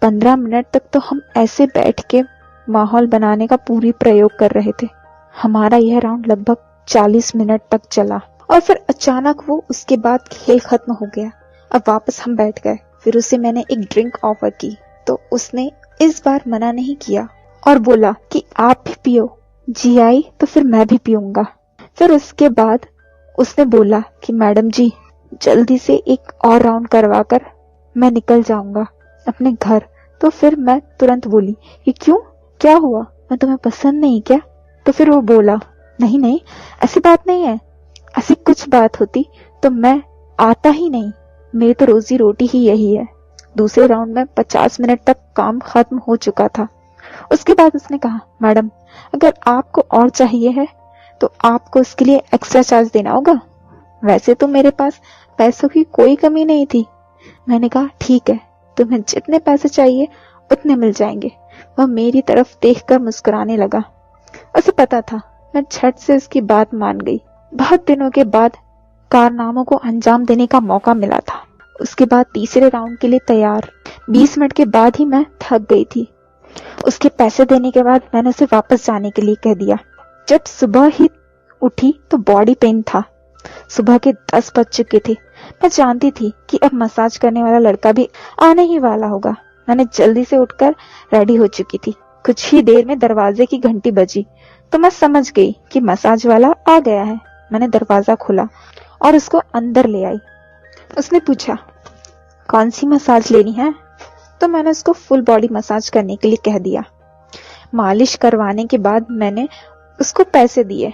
15 minute तक तो हम ऐसे बैठ के माहौल बनाने का पूरी प्रयोग कर रहे थे। हमारा यह राउंड लगभग 40 मिनट तक चला और फिर अचानक वो उसके बाद खेल खत्म हो गया। अब वापस हम बैठ गए। फिर उसे मैंने एक ड्रिंक ऑफर की तो उसने इस बार मना नहीं किया और बोला कि आप भी पियो। जी आई तो फिर मैं भी पीऊंगा। फिर उसके बाद उसने बोला कि मैडम जी जल्दी से एक और राउंड करवा कर मैं निकल जाऊंगा अपने घर। तो फिर मैं तुरंत बोली कि क्यों, क्या हुआ, मैं तुम्हें पसंद नहीं क्या? तो फिर वो बोला नहीं नहीं ऐसी बात नहीं है, ऐसी कुछ बात होती तो मैं आता ही नहीं, मेरी तो रोजी रोटी ही यही है। दूसरे राउंड में 50 मिनट तक काम खत्म हो चुका था। उसके बाद उसने कहा मैडम अगर आपको और चाहिए है तो आपको इसके लिए एक्स्ट्रा चार्ज देना होगा। वैसे तो मेरे पास पैसों की कोई कमी नहीं थी। मैंने कहा ठीक है, तुम्हें जितने पैसे चाहिए उतने मिल जाएंगे। वह मेरी तरफ देखकर मुस्कुराने लगा। उसे पता था मैं झट से उसकी बात मान गई। बहुत दिनों के बाद कारनामों को अंजाम देने का मौका मिला था। उसके बाद तीसरे राउंड के लिए तैयार। 20 मिनट के बाद ही मैं थक गई थी। उसके पैसे देने के बाद मैंने उसे वापस जाने के लिए कह दिया। जब सुबह ही उठी तो बॉडी पेन था। सुबह के 10 बज चुके थे। मैं जानती थी कि अब मसाज करने वाला लड़का भी आने ही वाला होगा। मैंने जल्दी से उठकर रेडी हो चुकी थी। कुछ ही देर में दरवाजे की घंटी बजी तो मैं समझ गई कि मसाज वाला आ गया है। मैंने दरवाजा खोला और उसको अंदर ले आई। उसने पूछा कौन सी मसाज लेनी है? तो मैंने उसको फुल बॉडी मसाज करने के लिए कह दिया। मालिश करवाने के बाद मैंने उसको पैसे दिए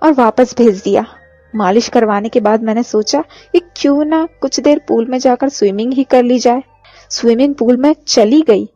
और वापस भेज दिया। मालिश करवाने के बाद मैंने सोचा कि क्यों ना कुछ देर पूल में जाकर स्विमिंग ही कर ली जाए। स्विमिंग पूल में चली गई